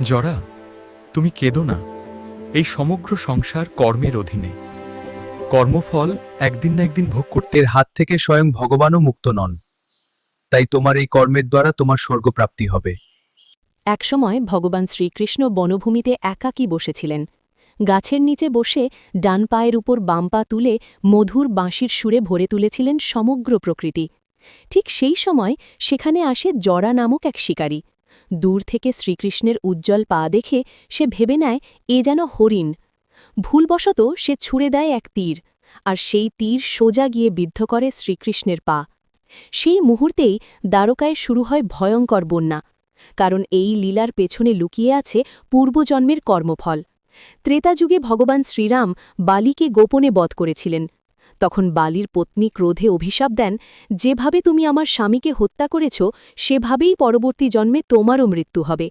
জরা, তুমি কেঁদো না। এই সমগ্র সংসার কর্মের অধীনে। কর্মফল একদিন না একদিন ভোগ করতে এর হাত থেকে স্বয়ং ভগবানও মুক্ত নন। তাই তোমার এই কর্মের দ্বারা তোমার স্বর্গপ্রাপ্তি হবে। একসময় ভগবান শ্রীকৃষ্ণ বনভূমিতে একাকী বসেছিলেন। গাছের নিচে বসে ডান পায়ের উপর বাম পা তুলে মধুর বাঁশির সুরে ভরে তুলেছিলেন সমগ্র প্রকৃতি। ঠিক সেই সময় সেখানে আসে জরা নামক এক শিকারী। দূর থেকে শ্রীকৃষ্ণের উজ্জ্বল পা দেখে সে ভেবে নেয় এ যেন হরিণ। ভুলবশত সে ছুঁড়ে দেয় এক তীর, আর সেই তীর সোজা গিয়ে বিদ্ধ করে শ্রীকৃষ্ণের পা। সেই মুহূর্তেই দ্বারকায় শুরু হয় ভয়ঙ্কর বন্যা, কারণ এই লীলার পেছনে লুকিয়ে আছে পূর্বজন্মের কর্মফল। ত্রেতাযুগে ভগবান শ্রীরাম বালিকে গোপনে বধ করেছিলেন। তখন বালির পত্নী ক্রোধে অভিশাপ দেন, যেভাবে তুমি আমার স্বামীকে হত্যা করেছ সেভাবেই পরবর্তী জন্মে তোমারও মৃত্যু হবে।